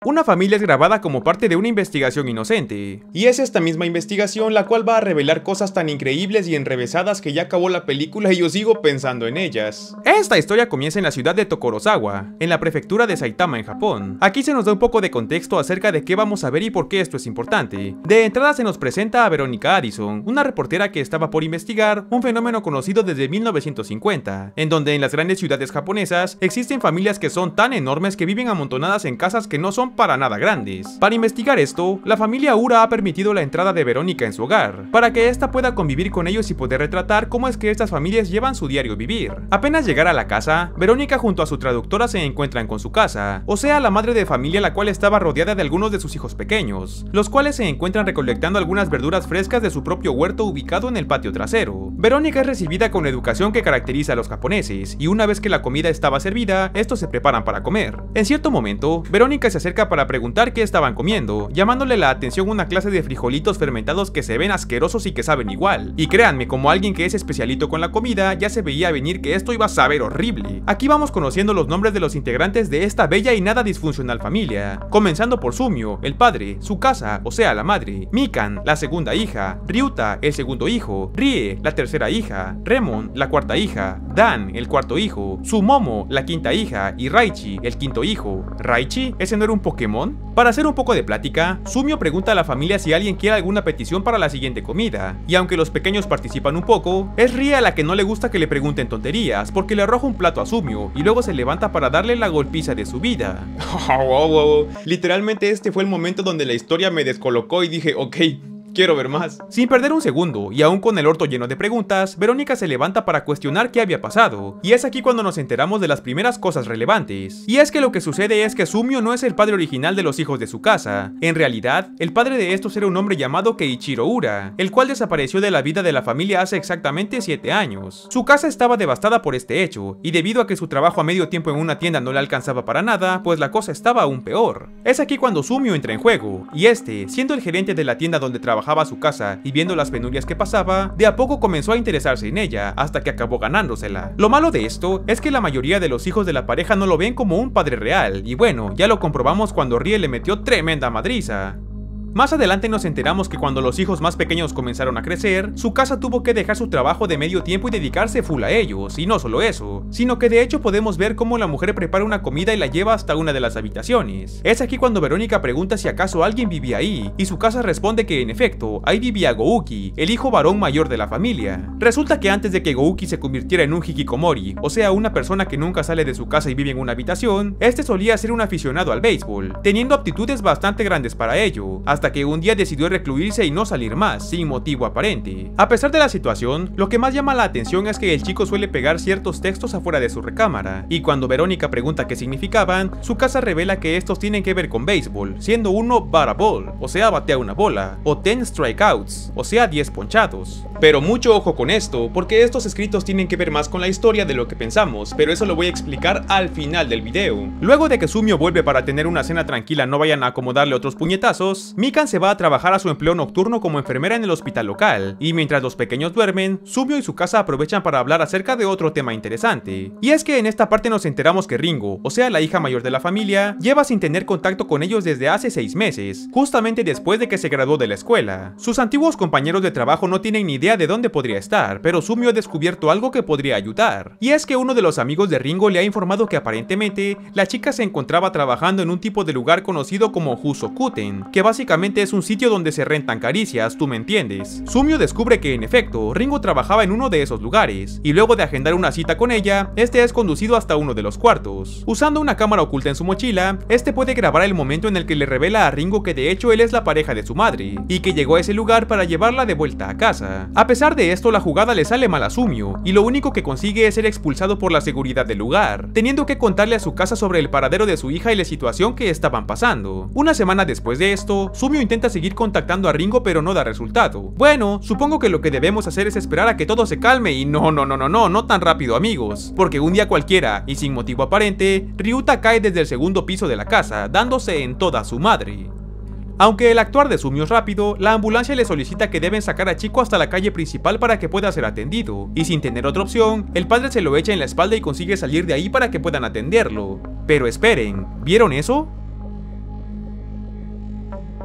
Una familia es grabada como parte de una investigación inocente, y es esta misma investigación la cual va a revelar cosas tan increíbles y enrevesadas que ya acabó la película y yo sigo pensando en ellas. Esta historia comienza en la ciudad de Tokorozawa, en la prefectura de Saitama en Japón. Aquí se nos da un poco de contexto acerca de qué vamos a ver y por qué esto es importante. De entrada se nos presenta a Verónica Addison, una reportera que estaba por investigar un fenómeno conocido desde 1950, en donde en las grandes ciudades japonesas existen familias que son tan enormes que viven amontonadas en casas que no son para nada grandes. Para investigar esto, la familia Ura ha permitido la entrada de Verónica en su hogar, para que ésta pueda convivir con ellos y poder retratar cómo es que estas familias llevan su diario vivir. Apenas llegar a la casa, Verónica junto a su traductora se encuentran con su casa, o sea, la madre de familia, la cual estaba rodeada de algunos de sus hijos pequeños, los cuales se encuentran recolectando algunas verduras frescas de su propio huerto ubicado en el patio trasero. Verónica es recibida con la educación que caracteriza a los japoneses, y una vez que la comida estaba servida, estos se preparan para comer. En cierto momento, Verónica se acerca para preguntar qué estaban comiendo, llamándole la atención una clase de frijolitos fermentados que se ven asquerosos y que saben igual. Y créanme, como alguien que es especialito con la comida, ya se veía venir que esto iba a saber horrible. Aquí vamos conociendo los nombres de los integrantes de esta bella y nada disfuncional familia, comenzando por Sumio, el padre, su casa, o sea la madre, Mikan, la segunda hija, Ryuta, el segundo hijo, Rie, la tercera hija, Remon, la cuarta hija, Dan, el cuarto hijo, Sumomo, la quinta hija, y Raichi, el quinto hijo. ¿Raichi? ¿Ese no era un Pokémon? Para hacer un poco de plática, Sumio pregunta a la familia si alguien quiere alguna petición para la siguiente comida, y aunque los pequeños participan un poco, es Rie a la que no le gusta que le pregunten tonterías, porque le arroja un plato a Sumio, y luego se levanta para darle la golpiza de su vida. Literalmente este fue el momento donde la historia me descolocó y dije, ok, quiero ver más. Sin perder un segundo, y aún con el orto lleno de preguntas, Verónica se levanta para cuestionar qué había pasado, y es aquí cuando nos enteramos de las primeras cosas relevantes. Y es que lo que sucede es que Sumio no es el padre original de los hijos de su casa. En realidad, el padre de estos era un hombre llamado Keiichiro Ura, el cual desapareció de la vida de la familia hace exactamente 7 años. Su casa estaba devastada por este hecho, y debido a que su trabajo a medio tiempo en una tienda no le alcanzaba para nada, pues la cosa estaba aún peor. Es aquí cuando Sumio entra en juego, y este, siendo el gerente de la tienda donde trabajaba a su casa y viendo las penurias que pasaba, de a poco comenzó a interesarse en ella, hasta que acabó ganándosela. Lo malo de esto es que la mayoría de los hijos de la pareja no lo ven como un padre real, y bueno, ya lo comprobamos cuando Rie le metió tremenda madriza. Más adelante nos enteramos que cuando los hijos más pequeños comenzaron a crecer, su casa tuvo que dejar su trabajo de medio tiempo y dedicarse full a ellos, y no solo eso, sino que de hecho podemos ver cómo la mujer prepara una comida y la lleva hasta una de las habitaciones. Es aquí cuando Verónica pregunta si acaso alguien vivía ahí, y su casa responde que en efecto, ahí vivía Gouki, el hijo varón mayor de la familia. Resulta que antes de que Gouki se convirtiera en un hikikomori, o sea una persona que nunca sale de su casa y vive en una habitación, este solía ser un aficionado al béisbol, teniendo aptitudes bastante grandes para ello, hasta que un día decidió recluirse y no salir más, sin motivo aparente. A pesar de la situación, lo que más llama la atención es que el chico suele pegar ciertos textos afuera de su recámara, y cuando Verónica pregunta qué significaban, su casa revela que estos tienen que ver con béisbol, siendo uno bata ball, o sea batea una bola, o 10 strikeouts, o sea 10 ponchados. Pero mucho ojo con esto, porque estos escritos tienen que ver más con la historia de lo que pensamos, pero eso lo voy a explicar al final del video. Luego de que Sumio vuelve para tener una cena tranquila, no vayan a acomodarle otros puñetazos, Mikan se va a trabajar a su empleo nocturno como enfermera en el hospital local, y mientras los pequeños duermen, Sumio y su casa aprovechan para hablar acerca de otro tema interesante. Y es que en esta parte nos enteramos que Ringo, o sea la hija mayor de la familia, lleva sin tener contacto con ellos desde hace 6 meses, justamente después de que se graduó de la escuela. Sus antiguos compañeros de trabajo no tienen ni idea de dónde podría estar, pero Sumio ha descubierto algo que podría ayudar. Y es que uno de los amigos de Ringo le ha informado que aparentemente la chica se encontraba trabajando en un tipo de lugar conocido como Husokuten, que básicamente es un sitio donde se rentan caricias, tú me entiendes. Sumio descubre que en efecto, Ringo trabajaba en uno de esos lugares, y luego de agendar una cita con ella, este es conducido hasta uno de los cuartos. Usando una cámara oculta en su mochila, este puede grabar el momento en el que le revela a Ringo que de hecho él es la pareja de su madre, y que llegó a ese lugar para llevarla de vuelta a casa. A pesar de esto, la jugada le sale mal a Sumio, y lo único que consigue es ser expulsado por la seguridad del lugar, teniendo que contarle a su casa sobre el paradero de su hija y la situación que estaban pasando. Una semana después de esto, Sumio intenta seguir contactando a Ringo pero no da resultado. Bueno, supongo que lo que debemos hacer es esperar a que todo se calme y no tan rápido amigos, porque un día cualquiera y sin motivo aparente, Ryuta cae desde el segundo piso de la casa, dándose en toda su madre. Aunque el actuar de Sumio es rápido, la ambulancia le solicita que deben sacar a Chico hasta la calle principal para que pueda ser atendido, y sin tener otra opción, el padre se lo echa en la espalda y consigue salir de ahí para que puedan atenderlo. Pero esperen, ¿vieron eso?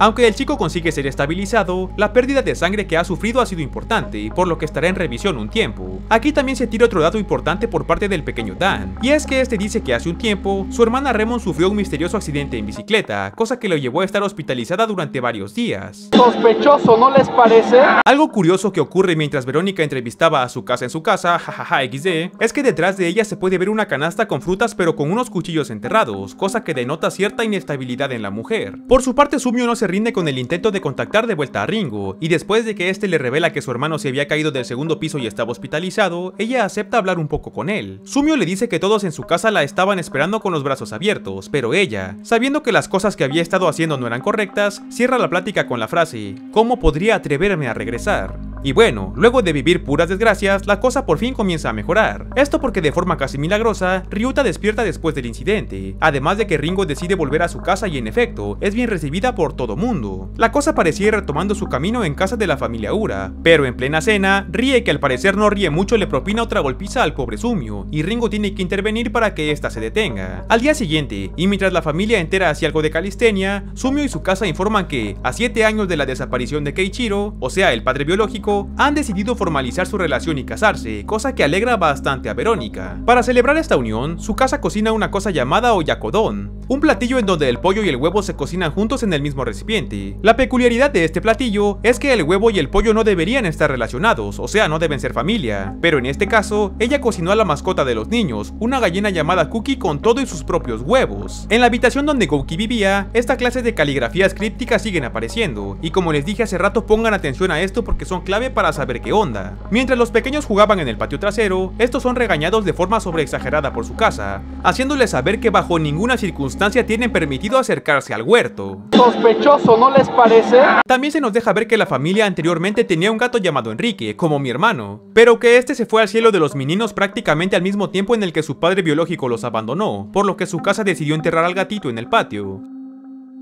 Aunque el chico consigue ser estabilizado, la pérdida de sangre que ha sufrido ha sido importante, por lo que estará en revisión un tiempo. Aquí también se tira otro dato importante por parte del pequeño Dan, y es que este dice que hace un tiempo, su hermana Remon sufrió un misterioso accidente en bicicleta, cosa que lo llevó a estar hospitalizada durante varios días. Sospechoso, ¿no les parece? Algo curioso que ocurre mientras Verónica entrevistaba a su casa en su casa, jajaja XD, es que detrás de ella se puede ver una canasta con frutas pero con unos cuchillos enterrados, cosa que denota cierta inestabilidad en la mujer. Por su parte, Sumio no se rinde con el intento de contactar de vuelta a Ringo, y después de que este le revela que su hermano se había caído del segundo piso y estaba hospitalizado, ella acepta hablar un poco con él. Sumio le dice que todos en su casa la estaban esperando con los brazos abiertos, pero ella, sabiendo que las cosas que había estado haciendo no eran correctas, cierra la plática con la frase: ¿cómo podría atreverme a regresar? Y bueno, luego de vivir puras desgracias, la cosa por fin comienza a mejorar. Esto porque de forma casi milagrosa, Ryuta despierta después del incidente, además de que Ringo decide volver a su casa y en efecto, es bien recibida por todo mundo. La cosa parecía ir retomando su camino en casa de la familia Ura, pero en plena cena, Rie, que al parecer no ríe mucho, le propina otra golpiza al pobre Sumio, y Ringo tiene que intervenir para que ésta se detenga. Al día siguiente, y mientras la familia entera hacía algo de calistenia, Sumio y su casa informan que, a 7 años de la desaparición de Keiichiro, o sea el padre biológico, han decidido formalizar su relación y casarse, cosa que alegra bastante a Verónica. Para celebrar esta unión, su casa cocina una cosa llamada oyakodon, un platillo en donde el pollo y el huevo se cocinan juntos en el mismo recipiente. La peculiaridad de este platillo es que el huevo y el pollo no deberían estar relacionados, o sea, no deben ser familia, pero en este caso, ella cocinó a la mascota de los niños, una gallina llamada Cookie con todo y sus propios huevos. En la habitación donde Gouki vivía, esta clase de caligrafías crípticas siguen apareciendo, y como les dije hace rato, pongan atención a esto porque son clave para saber qué onda. Mientras los pequeños jugaban en el patio trasero, estos son regañados de forma sobreexagerada por su casa, haciéndoles saber que bajo ninguna circunstancia tienen permitido acercarse al huerto. Sospechoso, ¿no les parece? También se nos deja ver que la familia anteriormente tenía un gato llamado Enrique, como mi hermano, pero que este se fue al cielo de los meninos prácticamente al mismo tiempo en el que su padre biológico los abandonó, por lo que su casa decidió enterrar al gatito en el patio.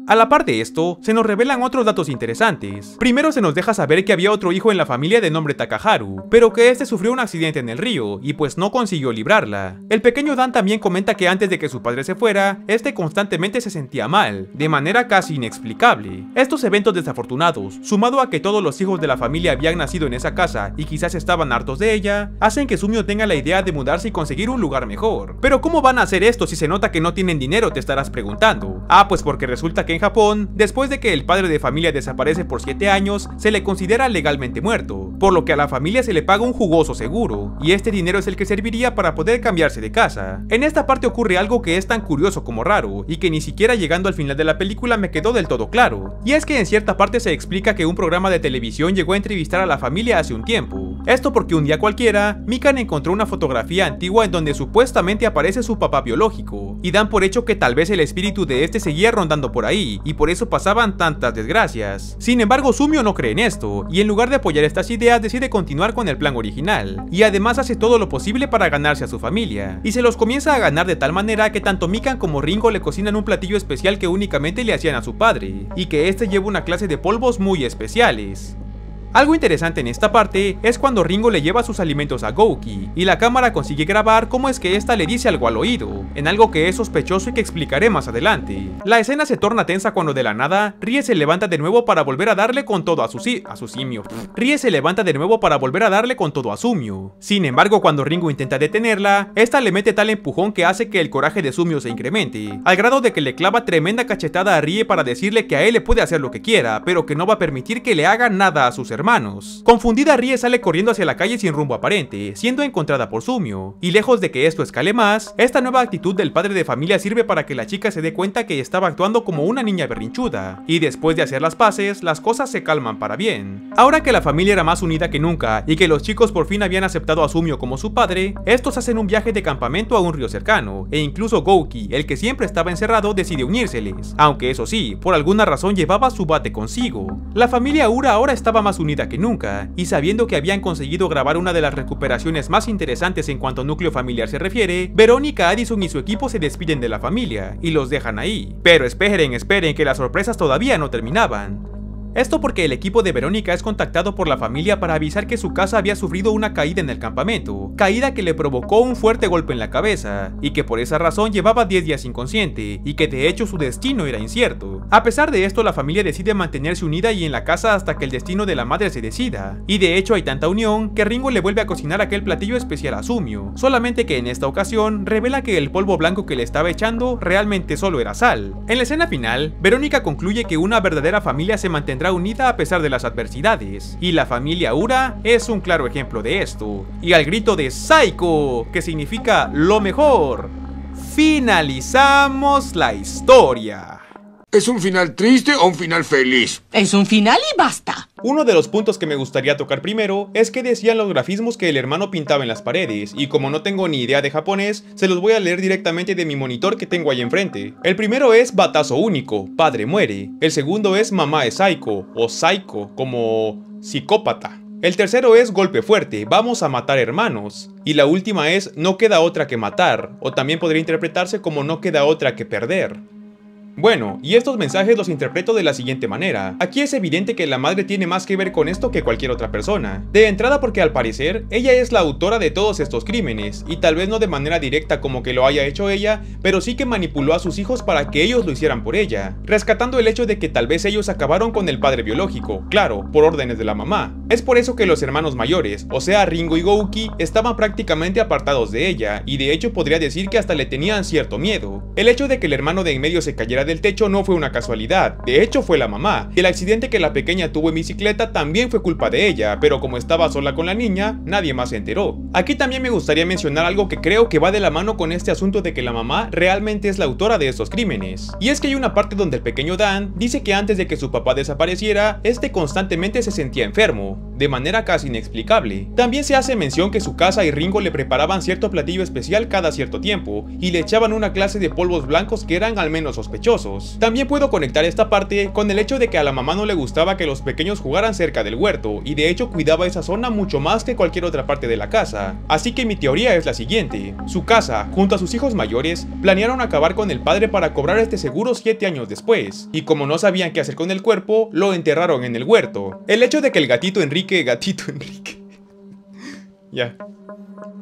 A la par de esto, se nos revelan otros datos interesantes. Primero se nos deja saber que había otro hijo en la familia de nombre Takaharu, pero que este sufrió un accidente en el río y pues no consiguió librarla. El pequeño Dan también comenta que antes de que su padre se fuera, este constantemente se sentía mal, de manera casi inexplicable. Estos eventos desafortunados, sumado a que todos los hijos de la familia habían nacido en esa casa y quizás estaban hartos de ella, hacen que Sumio tenga la idea de mudarse y conseguir un lugar mejor. Pero ¿cómo van a hacer esto si se nota que no tienen dinero?, te estarás preguntando. Ah, pues porque resulta que en Japón, después de que el padre de familia desaparece por 7 años, se le considera legalmente muerto, por lo que a la familia se le paga un jugoso seguro, y este dinero es el que serviría para poder cambiarse de casa. En esta parte ocurre algo que es tan curioso como raro, y que ni siquiera llegando al final de la película me quedó del todo claro, y es que en cierta parte se explica que un programa de televisión llegó a entrevistar a la familia hace un tiempo. Esto porque un día cualquiera, Mikan encontró una fotografía antigua en donde supuestamente aparece su papá biológico, y dan por hecho que tal vez el espíritu de este seguía rondando por ahí, y por eso pasaban tantas desgracias. Sin embargo, Sumio no cree en esto, y en lugar de apoyar estas ideas decide continuar con el plan original, y además hace todo lo posible para ganarse a su familia, y se los comienza a ganar de tal manera que tanto Mikan como Ringo le cocinan un platillo especial que únicamente le hacían a su padre, y que este lleva una clase de polvos muy especiales. Algo interesante en esta parte es cuando Ringo le lleva sus alimentos a Gouki, y la cámara consigue grabar cómo es que ésta le dice algo al oído, en algo que es sospechoso y que explicaré más adelante. La escena se torna tensa cuando de la nada, Rie se levanta de nuevo para volver a darle con todo a su simio. Rie se levanta de nuevo para volver a darle con todo a Sumio. Sin embargo, cuando Ringo intenta detenerla, esta le mete tal empujón que hace que el coraje de Sumio se incremente, al grado de que le clava tremenda cachetada a Rie para decirle que a él le puede hacer lo que quiera, pero que no va a permitir que le haga nada a sus hermanos. Confundida, Rie sale corriendo hacia la calle sin rumbo aparente, siendo encontrada por Sumio, y lejos de que esto escale más, esta nueva actitud del padre de familia sirve para que la chica se dé cuenta que estaba actuando como una niña berrinchuda, y después de hacer las paces, las cosas se calman para bien. Ahora que la familia era más unida que nunca, y que los chicos por fin habían aceptado a Sumio como su padre, estos hacen un viaje de campamento a un río cercano, e incluso Gouki, el que siempre estaba encerrado, decide unírseles, aunque eso sí, por alguna razón llevaba su bate consigo. La familia Ura ahora estaba más unida que nunca, y sabiendo que habían conseguido grabar una de las recuperaciones más interesantes en cuanto a núcleo familiar se refiere, Verónica, Addison y su equipo se despiden de la familia, y los dejan ahí. Pero esperen que las sorpresas todavía no terminaban. Esto porque el equipo de Verónica es contactado por la familia para avisar que su casa había sufrido una caída en el campamento, caída que le provocó un fuerte golpe en la cabeza, y que por esa razón llevaba 10 días inconsciente, y que de hecho su destino era incierto. A pesar de esto, la familia decide mantenerse unida y en la casa hasta que el destino de la madre se decida, y de hecho hay tanta unión que Ringo le vuelve a cocinar aquel platillo especial a Sumio, solamente que en esta ocasión revela que el polvo blanco que le estaba echando realmente solo era sal. En la escena final, Verónica concluye que una verdadera familia se mantendrá unida a pesar de las adversidades, y la familia Ura es un claro ejemplo de esto. Y al grito de Psycho, que significa lo mejor, finalizamos la historia. ¿Es un final triste o un final feliz? Es un final y basta. Uno de los puntos que me gustaría tocar primero es que decían los grafismos que el hermano pintaba en las paredes, y como no tengo ni idea de japonés, se los voy a leer directamente de mi monitor que tengo ahí enfrente. El primero es batazo único, padre muere. El segundo es mamá es psycho, o psycho, como psicópata. El tercero es golpe fuerte, vamos a matar hermanos. Y la última es no queda otra que matar, o también podría interpretarse como no queda otra que perder. Bueno, y estos mensajes los interpreto de la siguiente manera. Aquí es evidente que la madre tiene más que ver con esto que cualquier otra persona. De entrada porque al parecer, ella es la autora de todos estos crímenes, y tal vez no de manera directa como que lo haya hecho ella, pero sí que manipuló a sus hijos para que ellos lo hicieran por ella, rescatando el hecho de que tal vez ellos acabaron con el padre biológico, claro, por órdenes de la mamá. Es por eso que los hermanos mayores, o sea Ringo y Gouki, estaban prácticamente apartados de ella, y de hecho podría decir que hasta le tenían cierto miedo. El hecho de que el hermano de en medio se cayera del techo no fue una casualidad, de hecho fue la mamá, y el accidente que la pequeña tuvo en bicicleta también fue culpa de ella, pero como estaba sola con la niña, nadie más se enteró. Aquí también me gustaría mencionar algo que creo que va de la mano con este asunto de que la mamá realmente es la autora de estos crímenes, y es que hay una parte donde el pequeño Dan dice que antes de que su papá desapareciera, este constantemente se sentía enfermo, de manera casi inexplicable. También se hace mención que su casa y Ringo le preparaban cierto platillo especial cada cierto tiempo, y le echaban una clase de polvos blancos que eran al menos sospechosos. También puedo conectar esta parte con el hecho de que a la mamá no le gustaba que los pequeños jugaran cerca del huerto, y de hecho cuidaba esa zona mucho más que cualquier otra parte de la casa. Así que mi teoría es la siguiente: su casa, junto a sus hijos mayores, planearon acabar con el padre para cobrar este seguro 7 años después, y como no sabían qué hacer con el cuerpo, lo enterraron en el huerto. El hecho de que el gatito Enrique ya.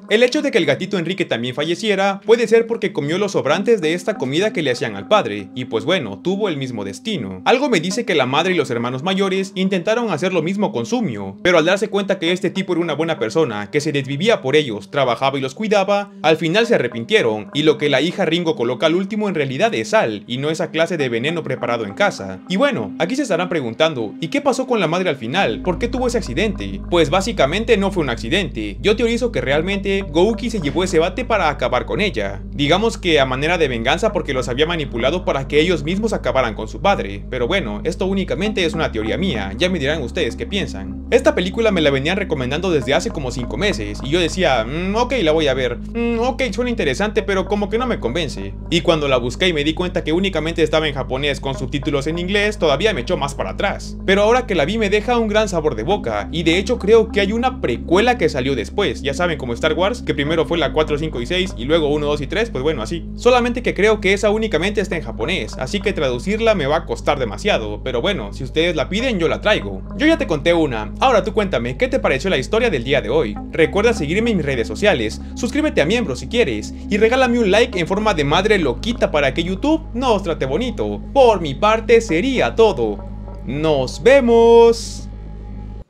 El hecho de que el gatito Enrique también falleciera puede ser porque comió los sobrantes de esta comida que le hacían al padre, y pues bueno, tuvo el mismo destino. Algo me dice que la madre y los hermanos mayores intentaron hacer lo mismo con Sumio, pero al darse cuenta que este tipo era una buena persona, que se desvivía por ellos, trabajaba y los cuidaba, al final se arrepintieron, y lo que la hija Ringo coloca al último en realidad es sal, y no esa clase de veneno preparado en casa. Y bueno, aquí se estarán preguntando, ¿y qué pasó con la madre al final? ¿Por qué tuvo ese accidente? Pues básicamente no fue un accidente. Yo teorizo que realmente Gouki se llevó ese bate para acabar con ella, digamos que a manera de venganza porque los había manipulado para que ellos mismos acabaran con su padre, pero bueno, esto únicamente es una teoría mía, ya me dirán ustedes qué piensan. Esta película me la venían recomendando desde hace como 5 meses, y yo decía, ok, la voy a ver, ok, suena interesante, pero como que no me convence. Y cuando la busqué y me di cuenta que únicamente estaba en japonés con subtítulos en inglés, todavía me echó más para atrás. Pero ahora que la vi me deja un gran sabor de boca, y de hecho creo que hay una precuela que salió después, ya saben, como Star Wars, que primero fue la 4, 5 y 6 y luego 1, 2 y 3, pues bueno, así. Solamente que creo que esa únicamente está en japonés, así que traducirla me va a costar demasiado, pero bueno, si ustedes la piden yo la traigo. Yo ya te conté una, ahora tú cuéntame, ¿qué te pareció la historia del día de hoy? Recuerda seguirme en mis redes sociales, suscríbete a miembro si quieres, y regálame un like en forma de madre loquita para que YouTube nos trate bonito. Por mi parte sería todo. ¡Nos vemos!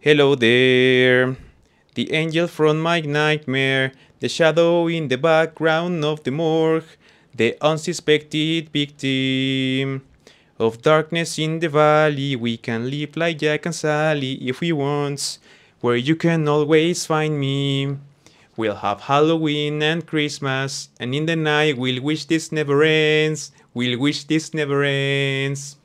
Hello there, the angel from my nightmare, the shadow in the background of the morgue, the unsuspected victim of darkness in the valley. We can live like Jack and Sally if we want, where you can always find me. We'll have Halloween and Christmas, and in the night we'll wish this never ends. We'll wish this never ends.